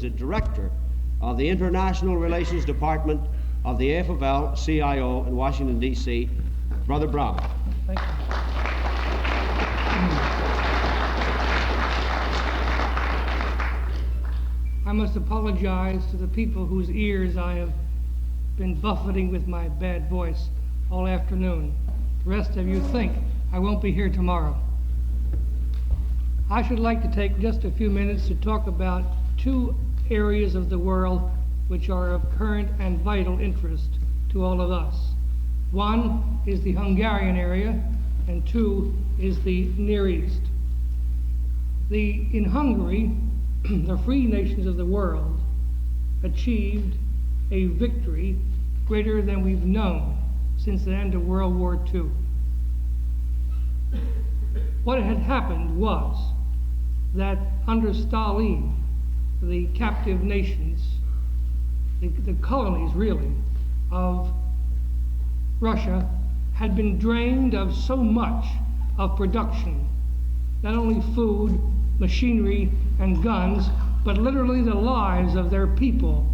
the director of the International Relations Department of the AFL-CIO in Washington, D.C., Brother Brown. Thank you. I must apologize to the people whose ears I have been buffeting with my bad voice all afternoon. The rest of you think I won't be here tomorrow. I should like to take just a few minutes to talk about two areas of the world which are of current and vital interest to all of us. One is the Hungarian area, and two is the Near East. In Hungary, the free nations of the world achieved a victory greater than we've known since the end of World War II. What had happened was that under Stalin, the captive nations, the colonies really, of Russia had been drained of so much of production, not only food, machinery, and guns, but literally the lives of their people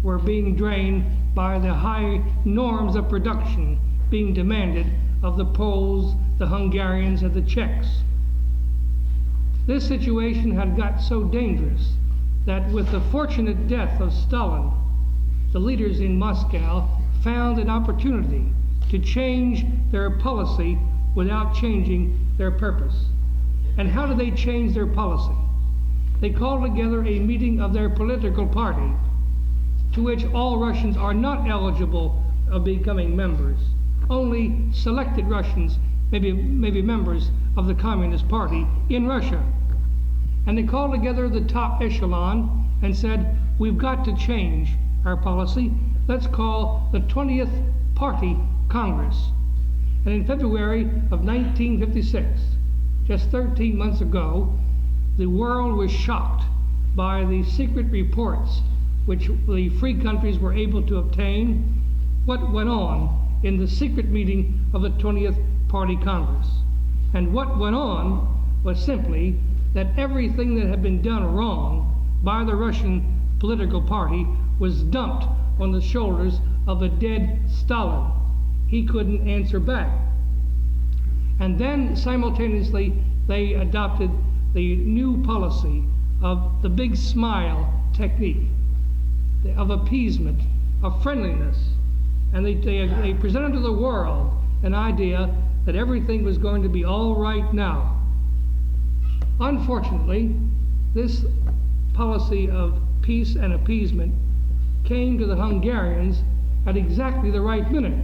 were being drained by the high norms of production being demanded of the Poles, the Hungarians, and the Czechs. This situation had got so dangerous that with the fortunate death of Stalin, the leaders in Moscow found an opportunity to change their policy without changing their purpose. And how did they change their policy? They called together a meeting of their political party, to which all Russians are not eligible of becoming members. Only selected Russians may be members of the Communist Party in Russia. And they called together the top echelon and said, we've got to change our policy. Let's call the 20th Party Congress. And in February of 1956, just 13 months ago, the world was shocked by the secret reports which the free countries were able to obtain, what went on in the secret meeting of the 20th Party Congress. And what went on was simply that everything that had been done wrong by the Russian political party was dumped on the shoulders of the dead Stalin. He couldn't answer back. And then simultaneously they adopted the new policy of the big smile technique, of appeasement, of friendliness. And they presented to the world an idea that everything was going to be all right now. Unfortunately, this policy of peace and appeasement came to the Hungarians at exactly the right minute.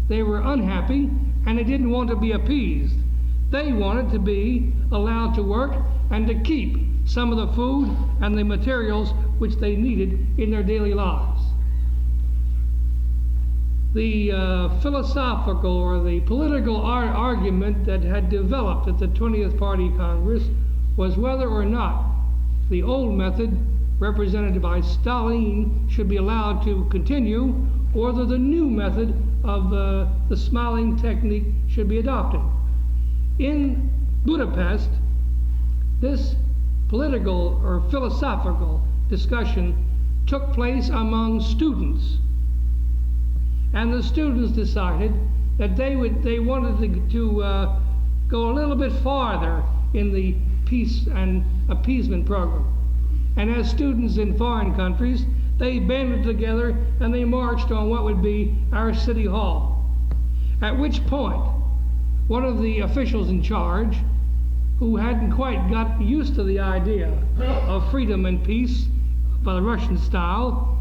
They were unhappy and they didn't want to be appeased. They wanted to be allowed to work and to keep some of the food and the materials which they needed in their daily lives. The philosophical or the political argument that had developed at the 20th Party Congress was whether or not the old method represented by Stalin should be allowed to continue, or whether the new method of the smiling technique should be adopted. In Budapest, this political or philosophical discussion took place among students. And the students decided that they wanted to go a little bit farther in the peace and appeasement program. And as students in foreign countries, they banded together and they marched on what would be our city hall. At which point, one of the officials in charge, who hadn't quite got used to the idea of freedom and peace by the Russian style,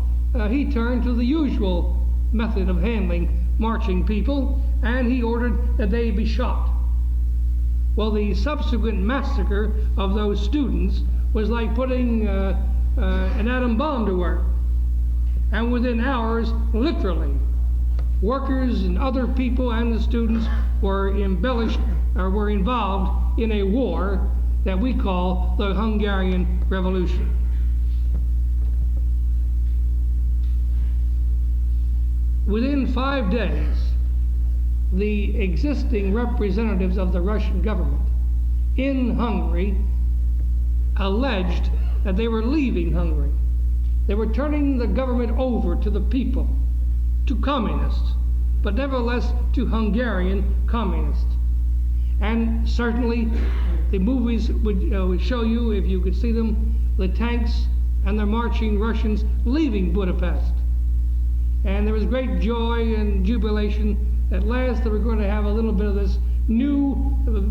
he turned to the usual method of handling marching people, and he ordered that they be shot. Well, the subsequent massacre of those students was like putting an atom bomb to work. And within hours, literally, workers and other people and the students were were involved in a war that we call the Hungarian Revolution. Within 5 days, the existing representatives of the Russian government in Hungary alleged that they were leaving Hungary. They were turning the government over to the people, to communists, but nevertheless to Hungarian communists. And certainly the movies would show you, if you could see them, the tanks and the marching Russians leaving Budapest. And there was great joy and jubilation. At last they were going to have a little bit of this new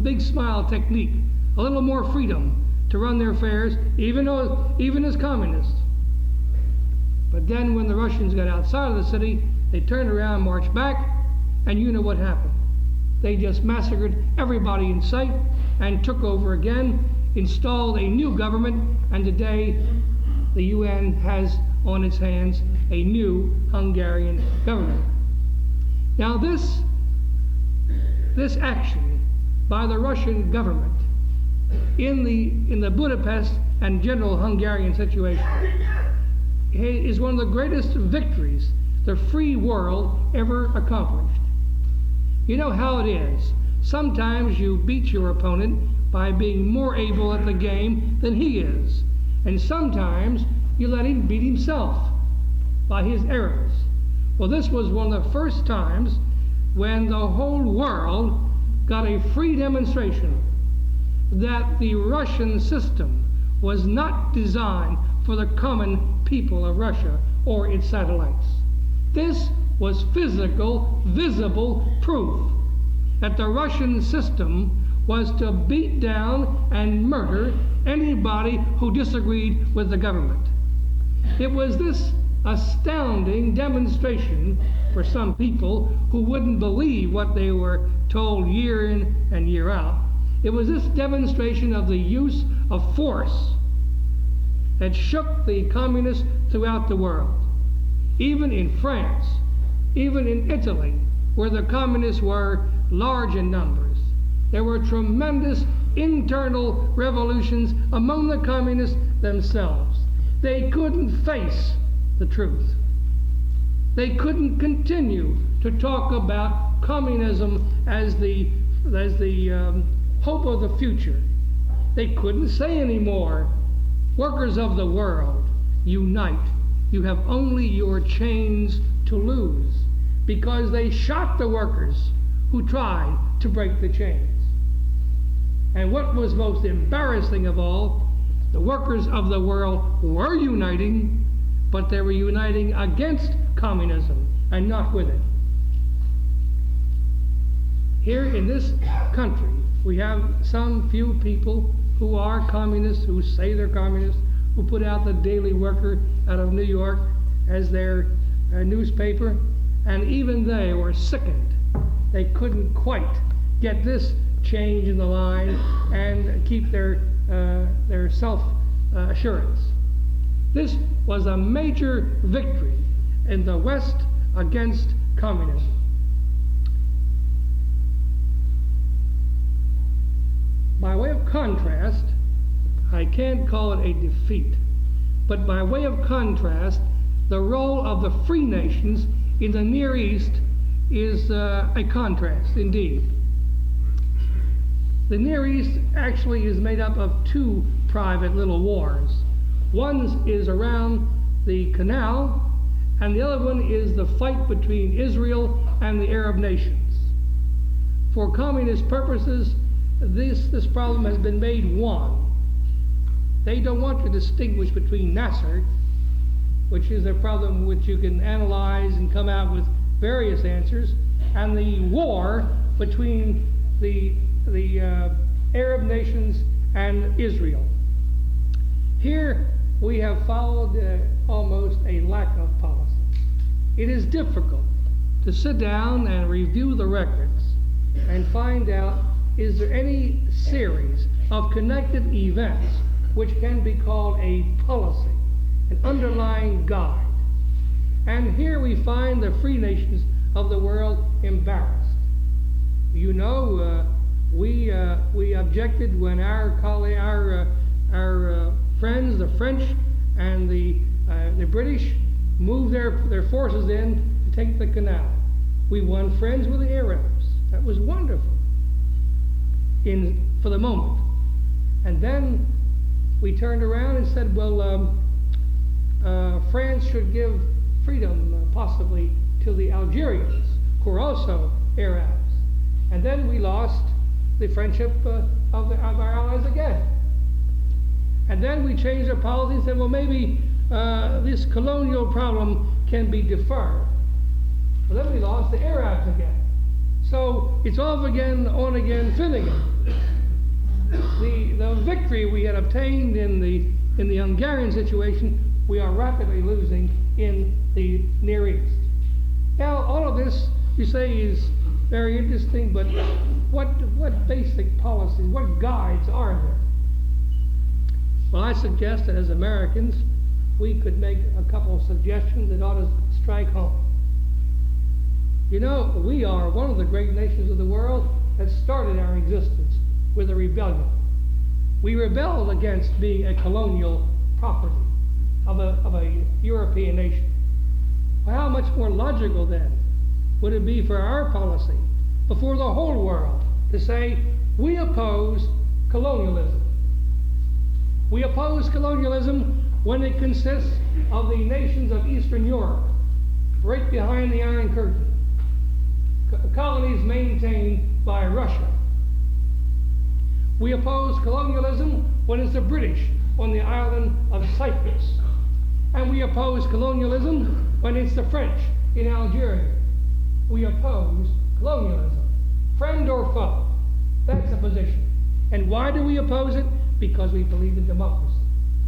big smile technique, a little more freedom to run their affairs, even as communists. But then when the Russians got outside of the city, they turned around, marched back, and you know what happened. They just massacred everybody in sight and took over again, installed a new government, and today the UN has on its hands a new Hungarian government. Now this action by the Russian government in the Budapest and general Hungarian situation is one of the greatest victories the free world ever accomplished. You know how it is. Sometimes you beat your opponent by being more able at the game than he is. And sometimes you let him beat himself by his errors. Well, this was one of the first times when the whole world got a free demonstration that the Russian system was not designed for the common people of Russia or its satellites. This was physical, visible proof that the Russian system was to beat down and murder anybody who disagreed with the government. It was this astounding demonstration for some people who wouldn't believe what they were told year in and year out. It was this demonstration of the use of force that shook the communists throughout the world. Even in France, even in Italy, where the communists were large in numbers, there were tremendous internal revolutions among the communists themselves. They couldn't face the truth. They couldn't continue to talk about communism as the hope of the future. They couldn't say anymore, workers of the world, unite. You have only your chains to lose, because they shot the workers who tried to break the chains. And what was most embarrassing of all, the workers of the world were uniting, but they were uniting against communism and not with it. Here in this country, we have some few people who are communists, who say they're communists, who put out the Daily Worker out of New York as their newspaper, and even they were sickened. They couldn't quite get this change in the line and keep their self-assurance. This was a major victory in the West against communism. By way of contrast, I can't call it a defeat, but by way of contrast, the role of the free nations in the Near East is a contrast indeed. The Near East actually is made up of two private little wars. One is around the canal, and the other one is the fight between Israel and the Arab nations. For communist purposes, this problem has been made one. They don't want to distinguish between Nasser, which is a problem which you can analyze and come out with various answers, and the war between the Arab nations and Israel. Here we have followed almost a lack of policy. It is difficult to sit down and review the records and find out, is there any series of connected events which can be called a policy, an underlying guide. And here we find the free nations of the world embarrassed. You know, we objected when our friends, the French and the British, moved their forces in to take the canal. We won friends with the Arabs. That was wonderful for the moment. And then we turned around and said, well, France should give freedom possibly to the Algerians, who are also Arabs. And then we lost the friendship of our allies again. And then we changed our policy and said, well, maybe this colonial problem can be deferred. Well, then we lost the Arabs again. So it's off again, on again, Finnegan. The victory we had obtained in the Hungarian situation, we are rapidly losing in the Near East. Now, all of this, you say, is very interesting, but what basic policies, what guides are there? Well, I suggest that as Americans, we could make a couple of suggestions that ought to strike home. You know, we are one of the great nations of the world that started our existence with a rebellion. We rebelled against being a colonial property of a European nation. Well, how much more logical then would it be for our policy before the whole world to say, we oppose colonialism. We oppose colonialism when it consists of the nations of Eastern Europe, right behind the Iron Curtain, colonies maintained by Russia. We oppose colonialism when it's the British on the island of Cyprus. And we oppose colonialism when it's the French in Algeria. We oppose colonialism, friend or foe. That's the position. And why do we oppose it? Because we believe in democracy.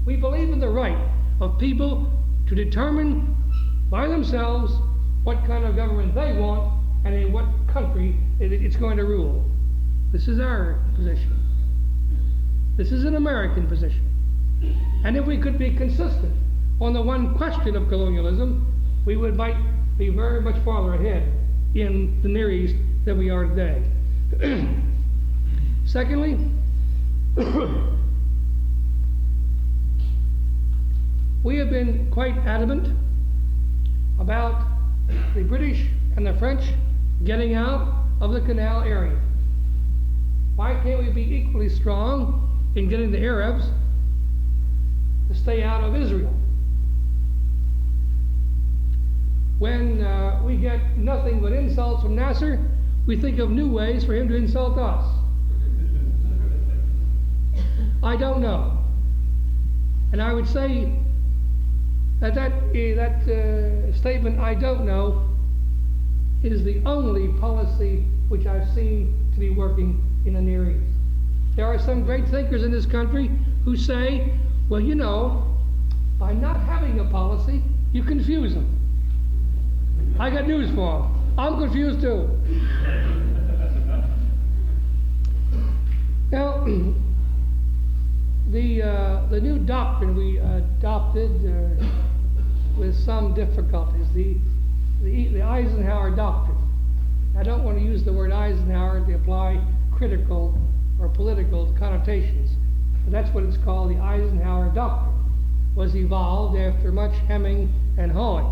We believe in the right of people to determine by themselves what kind of government they want and in what country it's going to rule. This is our position. This is an American position. And if we could be consistent on the one question of colonialism, we might be very much farther ahead in the Near East than we are today. Secondly, we have been quite adamant about the British and the French getting out of the canal area. Why can't we be equally strong in getting the Arabs to stay out of Israel? When we get nothing but insults from Nasser, we think of new ways for him to insult us. I don't know. And I would say that statement, I don't know, is the only policy which I've seen to be working in the Near East. There are some great thinkers in this country who say, well, you know, by not having a policy, you confuse them. I got news for them. I'm confused too. Now, the new doctrine we adopted with some difficulties, the Eisenhower doctrine. I don't want to use the word Eisenhower to apply critical or political connotations, but that's what it's called. The Eisenhower doctrine was evolved after much hemming and hawing.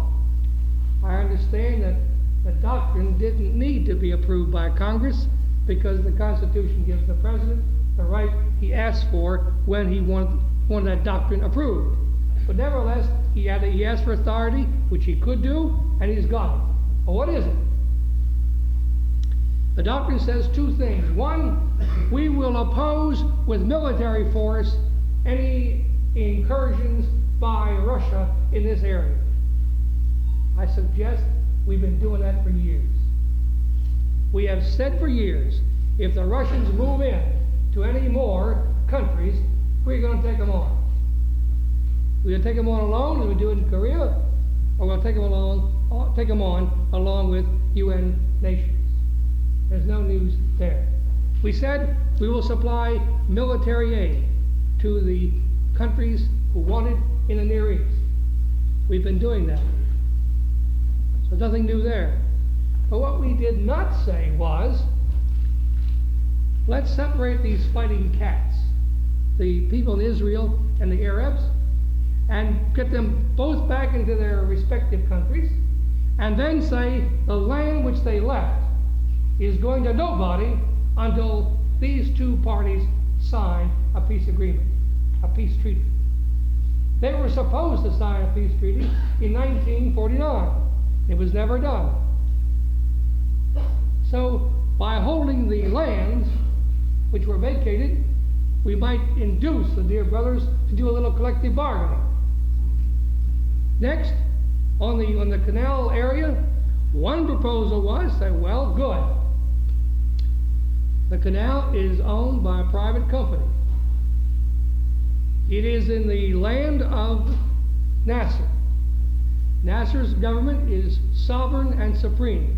I understand that the doctrine didn't need to be approved by Congress because the Constitution gives the President the right he asked for when he wanted that doctrine approved. But nevertheless, he asked for authority, which he could do, and he's got it. Well, what is it? The doctrine says two things. One, we will oppose with military force any incursions by Russia in this area. I suggest we've been doing that for years. We have said for years, if the Russians move in to any more countries, we're going to take them on. We're going to take them on alone, as we do in Korea, or we'll take them on along with UN nations. There's no news there. We said we will supply military aid to the countries who want it in the Near East. We've been doing that. So nothing new there. But what we did not say was, let's separate these fighting cats, the people in Israel and the Arabs, and get them both back into their respective countries, and then say the land which they left is going to nobody until these two parties sign a peace agreement. a peace treaty. They were supposed to sign a peace treaty in 1949. It was never done. So by holding the lands which were vacated, we might induce the dear brothers to do a little collective bargaining. Next, on the canal area, one proposal was that, well, good. The canal is owned by a private company. It is in the land of Nasser. Nasser's government is sovereign and supreme.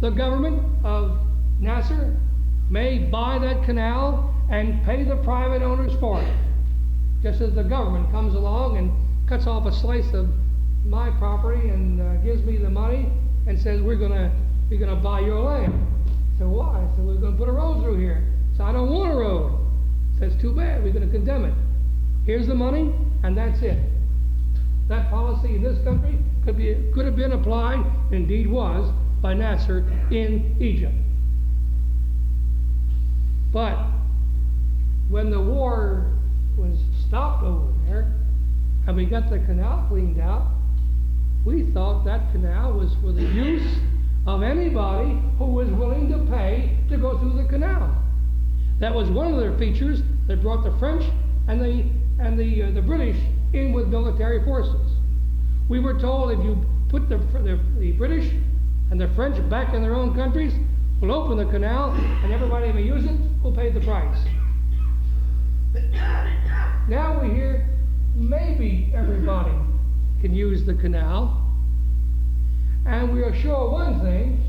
The government of Nasser may buy that canal and pay the private owners for it, just as the government comes along and cuts off a slice of my property and gives me the money and says, we're gonna buy your land. So why? So we're gonna put a road through here. So I don't want a road. Says, too bad, we're gonna condemn it. Here's the money, and that's it. That policy in this country could have been applied, indeed was, by Nasser in Egypt. But when the war was stopped over there, and we got the canal cleaned out, we thought that canal was for the use of anybody who was willing to pay to go through the canal. That was one of their features that brought the French and the British in with military forces. We were told if you put the British and the French back in their own countries, we'll open the canal and everybody who use it will pay the price. Now we hear maybe everybody can use the canal, and we are sure one thing: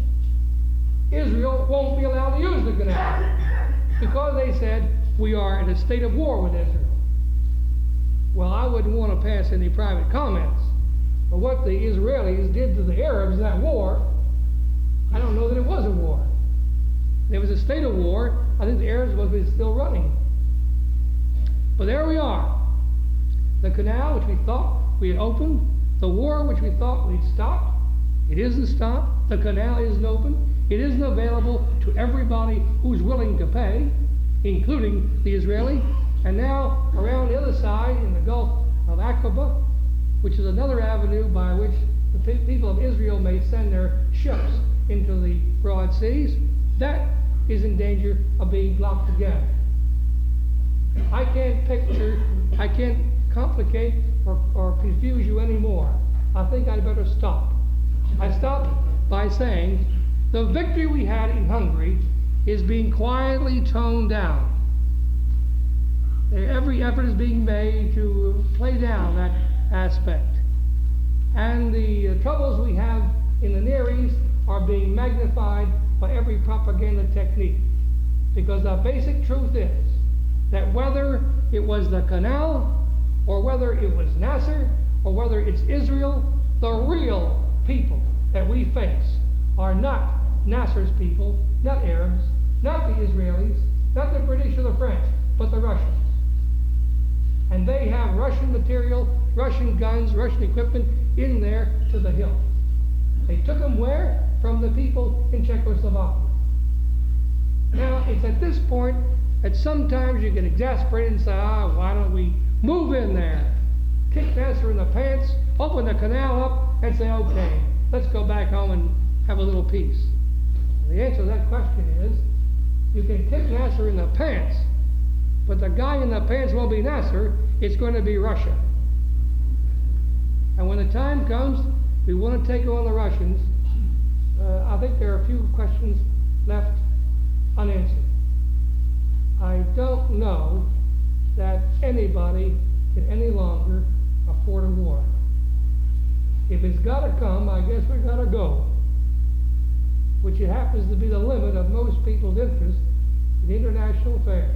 Israel won't be allowed to use the canal, because they said we are in a state of war with Israel. Well, I wouldn't want to pass any private comments, but what the Israelis did to the Arabs in that war, I don't know that it was a war. There was a state of war. I think the Arabs was still running. But there we are. The canal, which we thought we had opened, the war, which we thought we'd stopped, it isn't stopped. The canal isn't open. It isn't available to everybody who's willing to pay, including the Israeli. And now, around the other side, in the Gulf of Aqaba, which is another avenue by which the people of Israel may send their ships into the broad seas, that is in danger of being blocked again. I can't complicate or confuse you anymore. I think I'd better stop. I stop by saying the victory we had in Hungary is being quietly toned down. Every effort is being made to play down that aspect. And the troubles we have in the Near East are being magnified by every propaganda technique. Because the basic truth is that whether it was the canal, or whether it was Nasser, or whether it's Israel, the real people that we face are not Nasser's people, not Arabs, not the Israelis, not the British or the French, but the Russians. And they have Russian material, Russian guns, Russian equipment in there to the hilt. They took them where? From the people in Czechoslovakia. Now, it's at this point that sometimes you get exasperated and say, why don't we move in there, kick Nasser in the pants, open the canal up, and say, okay, let's go back home and have a little peace. The answer to that question is, you can kick Nasser in the pants, but the guy in the pants won't be Nasser, it's going to be Russia. And when the time comes, we want to take on the Russians. I think there are a few questions left unanswered. I don't know that anybody can any longer afford a war. If it's got to come, I guess we've got to go, which it happens to be the limit of most people's interest in international affairs.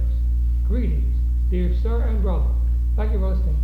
Greetings, dear sir and brother. Thank you for listening.